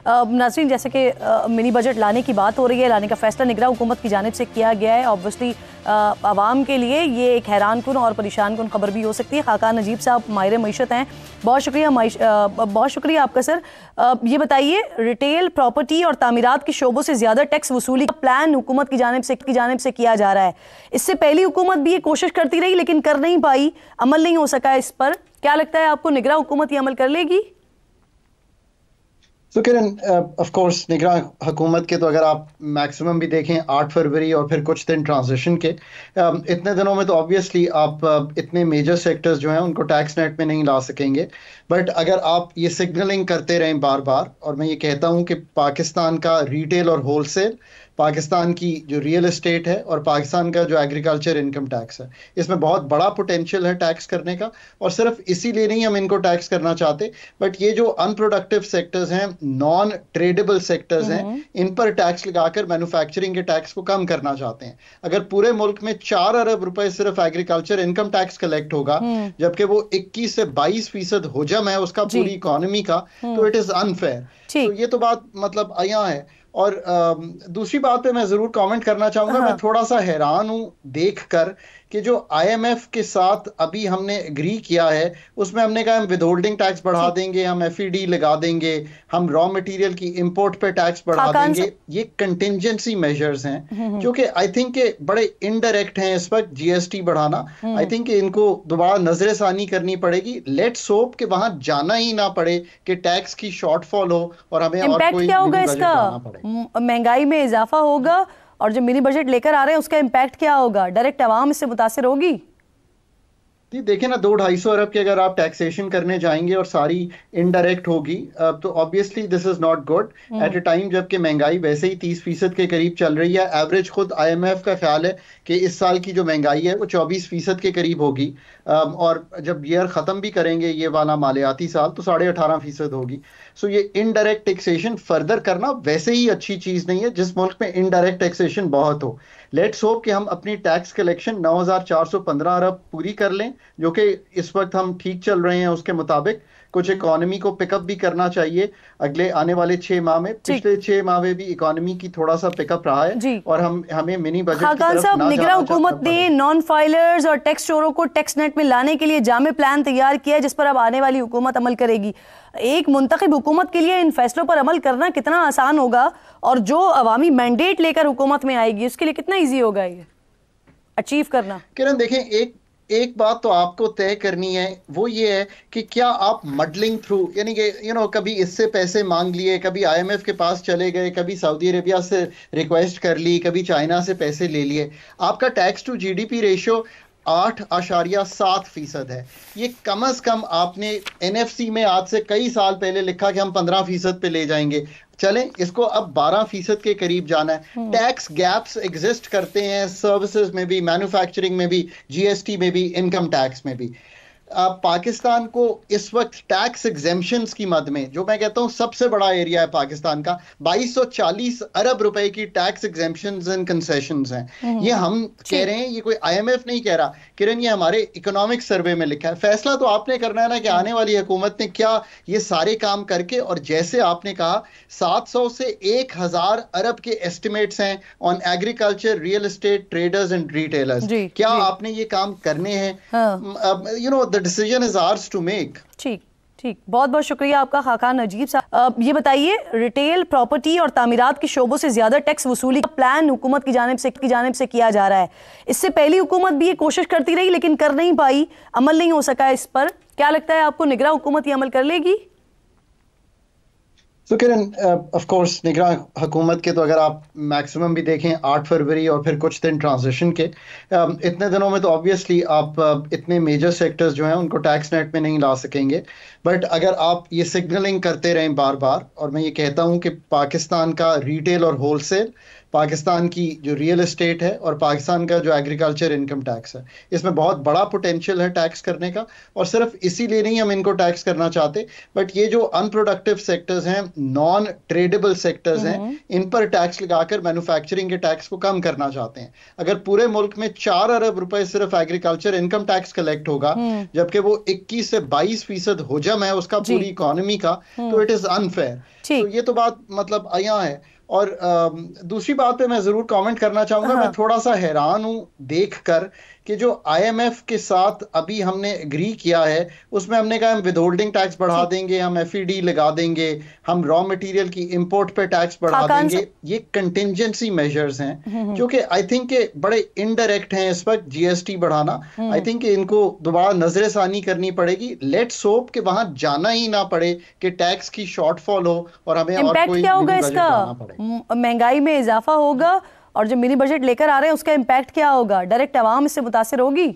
नाज़रीन, जैसे कि मिनी बजट लाने की बात हो रही है, लाने का फैसला निगरान हुकूमत की जानिब से किया गया है। ऑब्वियसली आवाम के लिए ये एक हैरान कुन और परेशान कुन खबर भी हो सकती है। खाकान नजीब साहब माहिर मईशत हैं, बहुत शुक्रिया आपका सर। ये बताइए, रिटेल, प्रॉपर्टी और तामीरात के शोबों से ज़्यादा टैक्स वसूली का प्लान हुकूमत की जानिब से किया जा रहा है। इससे पहली हुकूमत भी ये कोशिश करती रही लेकिन कर नहीं पाई, अमल नहीं हो सका इस पर। क्या लगता है आपको, निगरान हुकूमत ये अमल कर लेगी? तो किरण, ऑफ कोर्स निगरान हुकूमत के तो अगर आप मैक्सिमम भी देखें 8 फरवरी और फिर कुछ दिन ट्रांजिशन के, इतने दिनों में तो ऑब्वियसली आप इतने मेजर सेक्टर्स जो हैं उनको टैक्स नेट में नहीं ला सकेंगे। बट अगर आप ये सिग्नलिंग करते रहें बार बार, और मैं ये कहता हूँ कि पाकिस्तान का रिटेल और होलसेल, पाकिस्तान की जो रियल एस्टेट है और पाकिस्तान का जो एग्रीकल्चर इनकम टैक्स है, इसमें बहुत बड़ा पोटेंशियल है टैक्स करने का। और सिर्फ इसीलिए नहीं हम इनको टैक्स करना चाहते, बट ये जो अनप्रोडक्टिव सेक्टर्स हैं, नॉन ट्रेडेबल सेक्टर्स हैं, इन पर टैक्स लगाकर मैन्युफैक्चरिंग के टैक्स को कम करना चाहते हैं। अगर पूरे मुल्क में 4 अरब रुपए सिर्फ एग्रीकल्चर इनकम टैक्स कलेक्ट होगा, जबकि वो 21 से 22% हुजम है उसका पूरी इकोनॉमी का, तो इट इज अनफेयर। तो ये तो बात मतलब आया है। और दूसरी बात पे मैं जरूर कमेंट करना चाहूंगा, मैं थोड़ा सा हैरान हूं देखकर कि जो आईएमएफ के साथ अभी हमने एग्री किया है, उसमें हमने कहा हम विदहोल्डिंग टैक्स बढ़ा देंगे, हम एफईडी लगा देंगे, हम रॉ मटेरियल की इंपोर्ट पे टैक्स बढ़ा देंगे। ये कंटिजेंसी मेजर्स हैं जो कि आई थिंक के बड़े इनडायरेक्ट हैं इस वक्त। जीएसटी बढ़ाना, आई थिंक इनको दोबारा नजरसानी करनी पड़ेगी। लेट्स होप कि वहां जाना ही ना पड़े कि टैक्स की शॉर्टफॉल हो और हमें और कोई क्या होगा इसका? महंगाई में इजाफा होगा, और जो मिनी बजट लेकर आ रहे हैं उसका इम्पैक्ट क्या होगा? डायरेक्ट आवाम इससे मुतासिर होगी? देखिए ना, 200-250 अरब के अगर आप टैक्सेशन करने जाएंगे और सारी इनडायरेक्ट होगी, तो obviously this is not good at a time जबकि महंगाई वैसे ही 30% के करीब चल रही है। एवरेज खुद आईएमएफ का ख्याल है कि इस साल की जो महंगाई है वो 24% के करीब होगी, और जब ईयर खत्म भी करेंगे ये वाला मालियाती साल तो 18.5% होगी। सो ये इनडायरेक्ट टैक्सेशन फर्दर करना वैसे ही अच्छी चीज नहीं है जिस मुल्क में इनडायरेक्ट टैक्सेशन बहुत हो। लेट्स होप कि हम अपनी टैक्स कलेक्शन 9415 अरब पूरी कर लें, जो कि इस वक्त हम ठीक चल रहे हैं उसके मुताबिक। कुछ इकोनॉमी को पिकअप भी करना चाहिए अगले आने वाले 6 माह में। पिछले 6 माह में भी इकोनॉमी की थोड़ा सा पिकअप रहा है, और हमें मिनी बजट की तरफ साहब, निगरान हुकूमत ने नॉन फाइलर्स और टैक्स चोरों को टैक्स नेट में लाने के लिए जामे प्लान तैयार किया है, जिस पर अब आने वाली हुकूमत अमल करेगी। एक मुंतखब हुकूमत के लिए इन फैसलों पर अमल करना कितना आसान होगा, और जो अवामी मैंडेट लेकर हुकूमत में आएगी उसके लिए कितना ईजी होगा ये अचीव करना? किरण देखें, एक बात तो आपको तय करनी है, वो ये है कि क्या आप मडलिंग थ्रू, यानी कि कभी इससे पैसे मांग लिए, कभी आईएमएफ के पास चले गए, कभी सऊदी अरेबिया से रिक्वेस्ट कर ली, कभी चाइना से पैसे ले लिए, आपका टैक्स टू जीडीपी रेशियो 8.7% है। ये कम अज कम आपने एनएफसी में आज से कई साल पहले लिखा कि हम 15% पे ले जाएंगे, चलें इसको अब 12% के करीब जाना है। टैक्स गैप्स एग्जिस्ट करते हैं सर्विसेज में भी, मैन्युफैक्चरिंग में भी, जीएसटी में भी, इनकम टैक्स में भी। पाकिस्तान को इस वक्त टैक्स एग्जेम्पशंस की मद में, जो मैं कहता हूं सबसे बड़ा एरिया है पाकिस्तान का, 2240 अरब रुपए की टैक्स एग्जेम्पशंस एंड कंसेशंस हैं। ये हम कह रहे हैं, ये कोई आईएमएफ नहीं कह रहा किरण, ये हमारे इकोनॉमिक सर्वे में लिखा है। फैसला तो आपने करना है ना कि आने वाली हुकूमत ने क्या ये सारे काम करके, और जैसे आपने कहा 700 से 1000 अरब के एस्टिमेट्स हैं on agriculture, real estate, traders and retailers. क्या आपने ये काम करने हैं? Decision is ours to make. ठीक, बहुत बहुत शुक्रिया आपका खाकान नजीब साहब। ये बताइए, रिटेल, प्रॉपर्टी और तामीरात के शोबों से ज्यादा टैक्स वसूली का प्लान हुकूमत की जानिब से किया जा रहा है। इससे पहली हुकूमत भी ये कोशिश करती रही लेकिन कर नहीं पाई, अमल नहीं हो सका इस पर। क्या लगता है आपको, निगरान हुकूमत ये अमल कर लेगी? तो किरण, ऑफ कोर्स निगरान हुकूमत के तो अगर आप मैक्सिमम भी देखें 8 फरवरी और फिर कुछ दिन ट्रांजिशन के, इतने दिनों में तो ऑब्वियसली आप इतने मेजर सेक्टर्स जो हैं उनको टैक्स नेट में नहीं ला सकेंगे। बट अगर आप ये सिग्नलिंग करते रहें बार बार, और मैं ये कहता हूं कि पाकिस्तान का रिटेल और होलसेल, पाकिस्तान की जो रियल एस्टेट है और पाकिस्तान का जो एग्रीकल्चर इनकम टैक्स है, इसमें बहुत बड़ा पोटेंशियल है टैक्स करने का। और सिर्फ इसीलिए नहीं हम इनको टैक्स करना चाहते, बट ये जो अनप्रोडक्टिव सेक्टर्स हैं, नॉन ट्रेडेबल सेक्टर्स हैं, इन पर टैक्स लगाकर मैन्युफैक्चरिंग के टैक्स को कम करना चाहते हैं। अगर पूरे मुल्क में 4 अरब रुपए सिर्फ एग्रीकल्चर इनकम टैक्स कलेक्ट होगा, जबकि वो 21 से 22% हुजम है उसका पूरी इकोनॉमी का, तो इट इज अनफेयर। तो ये तो बात मतलब यहाँ है। और दूसरी बात पे मैं जरूर कमेंट करना चाहूंगा। मैं थोड़ा सा हैरान हूं देखकर कि जो आईएमएफ के साथ अभी हमने एग्री किया है उसमें हमने कहा हम विदहोल्डिंग टैक्स बढ़ा देंगे, हम एफईडी लगा देंगे, हम रॉ मटेरियल की इंपोर्ट पे टैक्स बढ़ा देंगे। ये कंटिंजेंसी मेजर्स हैं जो कि आई थिंक के बड़े इनडायरेक्ट हैं इस वक्त जीएसटी बढ़ाना। आई थिंक इनको दोबारा नजरसानी करनी पड़ेगी। लेट्स होप कि वहां जाना ही ना पड़े कि टैक्स की शॉर्टफॉल हो और हमें और कोई क्या होगा इसका? महंगाई में इजाफा होगा और जो मिनी बजट लेकर आ रहे हैं उसका इम्पैक्ट क्या होगा? डायरेक्ट आवाम इससे मुतासिर होगी?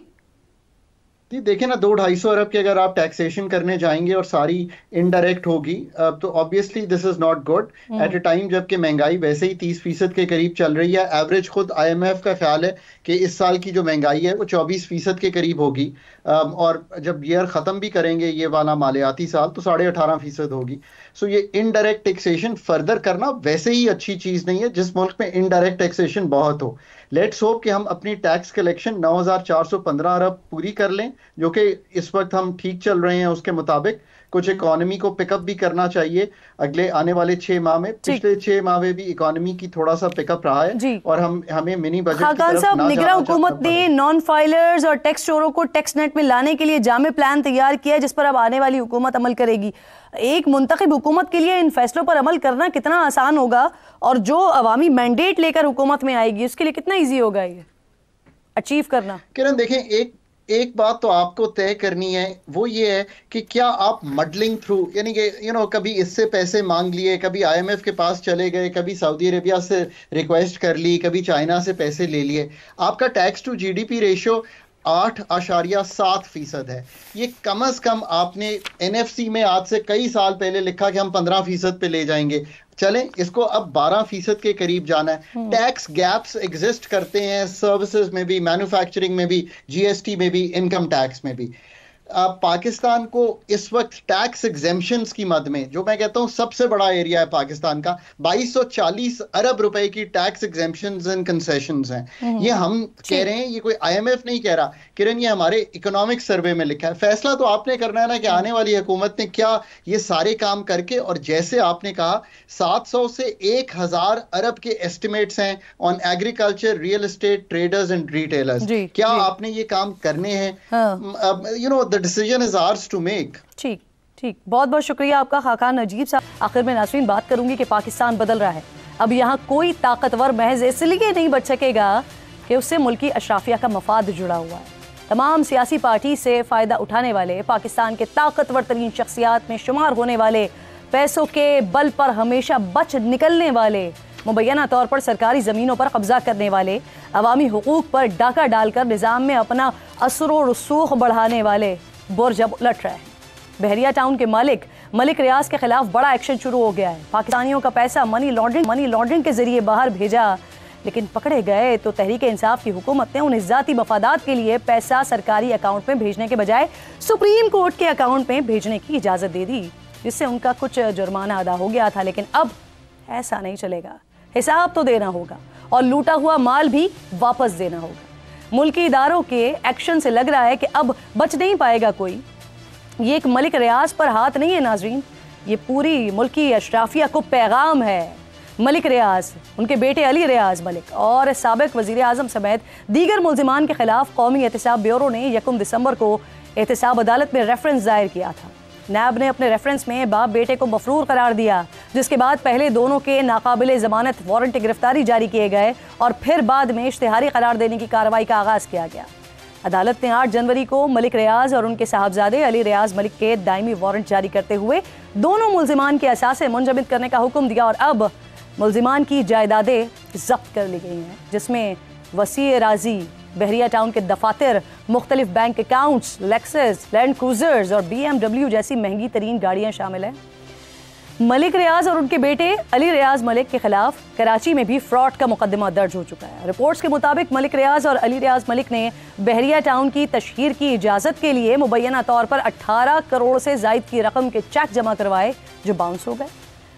देखिए ना, 200-250 अरब के अगर आप टैक्सेशन करने जाएंगे और सारी इनडायरेक्ट होगी तो obviously this is not good at a time जबकि महंगाई वैसे ही 30% के करीब चल रही है। एवरेज खुद आईएमएफ का ख्याल है कि इस साल की जो महंगाई है वो 24% के करीब होगी और जब ईयर खत्म भी करेंगे ये वाला मालियाती साल तो 18.5% होगी। सो ये इनडायरेक्ट टैक्सेशन फर्दर करना वैसे ही अच्छी चीज नहीं है जिस मुल्क में इनडायरेक्ट टैक्सेशन बहुत हो। लेट्स होप कि हम अपनी टैक्स कलेक्शन 9,415 अरब पूरी कर लें जो कि इस वक्त हम ठीक चल रहे हैं उसके मुताबिक। कुछ इकोनॉमी को पिकअप भी करना चाहिए अगले आने वाले 6 माह में। पिछले 6 माह में भी इकोनॉमी की थोड़ा सा पिकअप रहा है और हमें मिनी बजट की तरफ ना निगरान हुकूमत ने नॉन फाइलर्स और टैक्स चोरों को टैक्स नेट में लाने के लिए जामे प्लान तैयार किया है जिस पर अब आने वाली हुकूमत अमल करेगी। एक मुंतखब हुकूमत के लिए इन फैसलों पर अमल करना कितना आसान होगा और जो अवामी मैंडेट लेकर हुकूमत में आएगी उसके लिए कितना ईजी होगा ये अचीव करना? किरण देखें, एक बात तो आपको तय करनी है, वो ये है कि क्या आप मडलिंग थ्रू यानी कि कभी इससे पैसे मांग लिए, कभी आईएमएफ के पास चले गए, कभी सऊदी अरेबिया से रिक्वेस्ट कर ली, कभी चाइना से पैसे ले लिए। आपका टैक्स टू जीडीपी रेशियो 8.7% है। ये कम अज कम आपने एनएफसी में आज से कई साल पहले लिखा कि हम 15% पे ले जाएंगे, चलें इसको अब 12% के करीब जाना है। टैक्स गैप्स एग्जिस्ट करते हैं सर्विसेज में भी, मैन्युफैक्चरिंग में भी, जीएसटी में भी, इनकम टैक्स में भी। पाकिस्तान को इस वक्त टैक्स एग्जेम्पशंस की मद में, जो मैं कहता हूं सबसे बड़ा एरिया है पाकिस्तान का, 2240 अरब रुपए की टैक्स एग्जेम्पशंस एंड कंसेशंस हैं। ये हम कह रहे हैं, ये कोई आईएमएफ नहीं कह रहा किरण, ये हमारे इकोनॉमिक सर्वे में लिखा है। फैसला तो आपने करना है ना कि आने वाली हुकूमत ने क्या ये सारे काम करके, और जैसे आपने कहा 700 से 1000 अरब के एस्टिमेट्स हैं on agriculture, real estate, traders and retailers. क्या आपने ये काम करने हैं? The decision is ours to make. ठीक, बहुत बहुत शुक्रिया आपका खाकान नजीब साहब। आखिर में नाज़रीन बात करूंगी कि पाकिस्तान बदल रहा है। अब यहाँ कोई ताकतवर महज इसलिए नहीं बच सकेगा कि उससे मुल्की अशराफिया का मफाद जुड़ा हुआ है। तमाम सियासी पार्टी से फ़ायदा उठाने वाले, पाकिस्तान के ताकतवर तरीन शख्सियात में शुमार होने वाले, पैसों के बल पर हमेशा बच निकलने वाले, मुबैना तौर पर सरकारी ज़मीनों पर कब्जा करने वाले, अवामी हुकूक पर डाका डालकर निज़ाम में अपना असर व रसूख बढ़ाने वाले बुर्ज अब उलट रहा है। बहरिया टाउन के मलिक रियाज के खिलाफ बड़ा एक्शन शुरू हो गया है। पाकिस्तानियों का पैसा मनी लॉन्ड्रिंग के जरिए बाहर भेजा, लेकिन पकड़े गए तो तहरीक इंसाफ की हुकूमत ने उन्हें ज़ाती मफादात के लिए पैसा सरकारी अकाउंट में भेजने के बजाय सुप्रीम कोर्ट के अकाउंट में भेजने की इजाज़त दे दी, जिससे उनका कुछ जुर्माना अदा हो गया था। लेकिन अब ऐसा नहीं चलेगा, हिसाब तो देना होगा और लूटा हुआ माल भी वापस देना होगा। मुल्की इदारों के एक्शन से लग रहा है कि अब बच नहीं पाएगा कोई। ये एक मलिक रियाज पर हाथ नहीं है नाजरीन, ये पूरी मुल्की अशराफिया को पैगाम है। मलिक रियाज, उनके बेटे अली रियाज मलिक और साबिक वज़ीर आज़म समेत दीगर मुल्ज़िमान के खिलाफ कौमी एहतसाब ब्यूरो ने 1 दिसंबर को एहतसाब अदालत में रेफरेंस दायर किया था। नैब ने अपने रेफरेंस में बाप बेटे को मफरूर करार दिया, जिसके बाद पहले दोनों के नाकाबिले ज़मानत वारंट गिरफ्तारी जारी किए गए और फिर बाद में इश्तिहारी करार देने की कार्रवाई का आगाज़ किया गया। अदालत ने 8 जनवरी को मलिक रियाज और उनके साहबजादे अली रियाज मलिक के दायमी वारंट जारी करते हुए दोनों मुल्ज़िमान के असासे मुंजमद करने का हुक्म दिया और अब मुल्ज़िमान की जायदादें जब्त कर ली गई हैं, जिसमें वसी राजी, बहरिया टाउन के दफातर, मुख्तलिफ bank accounts, Lexus, land cruisers और BMW जैसी महंगी तरीन गाड़ियाँ शामिल हैं। मलिक रियाज और उनके बेटे अली रियाज मलिक के खिलाफ कराची में भी फ्रॉड का मुकदमा दर्ज हो चुका है। रिपोर्ट्स के मुताबिक मलिक रियाज और अली रियाज मलिक ने बहरिया टाउन की तशहीर की इजाज़त के लिए मुबैना तौर पर 18 करोड़ से ज़ायद की रकम के चेक जमा करवाए, जो बाउंस हो गए।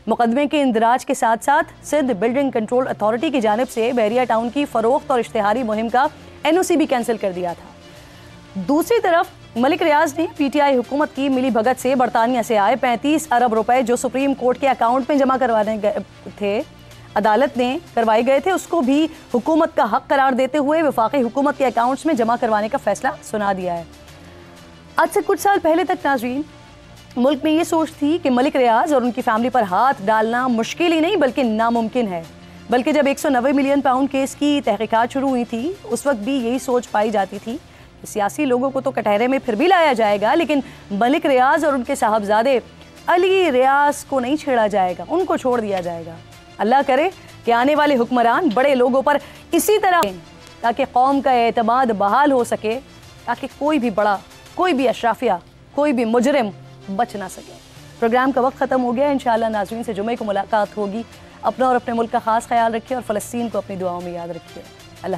मुकदमे के इंदराज के साथ साथ सिंध बिल्डिंग कंट्रोल अथॉरिटी की जानिब से बहरिया टाउन की फ़रोख्त और इश्तिहारी मुहिम का NOC भी कैंसिल कर दिया था। दूसरी तरफ मलिक रियाज ने पीटीआई हुकूमत की मिली भगत से बरतानिया से आए 35 अरब रुपए जो सुप्रीम कोर्ट के अकाउंट में जमा करवाने गए थे, अदालत ने करवाए गए थे, उसको भी हुकूमत का हक करार देते हुए वफाकी हुकूमत के अकाउंट्स में जमा करवाने का फैसला सुना दिया है। आज से कुछ साल पहले तक नाज़रीन मुल्क में ये सोच थी कि मलिक रियाज और उनकी फैमिली पर हाथ डालना मुश्किल ही नहीं बल्कि नामुमकिन है। बल्कि जब 190 मिलियन पाउंड केस की तहकीकात शुरू हुई थी उस वक्त भी यही सोच पाई जाती थी कि सियासी लोगों को तो कटहरे में फिर भी लाया जाएगा, लेकिन मलिक रियाज और उनके साहबजादे अली रियाज को नहीं छेड़ा जाएगा, उनको छोड़ दिया जाएगा। अल्लाह करे कि आने वाले हुक्मरान बड़े लोगों पर इसी तरह, ताकि कौम का एतमाद बहाल हो सके, ताकि कोई भी बड़ा, कोई भी अशराफिया, कोई भी मुजरिम बच ना सके। प्रोग्राम का वक्त ख़त्म हो गया। इंशाअल्लाह नाज़रीन से जुमे को मुलाकात होगी। अपना और अपने मुल्क का ख़ास ख्याल रखिए और फ़लस्तीन को अपनी दुआओं में याद रखिए।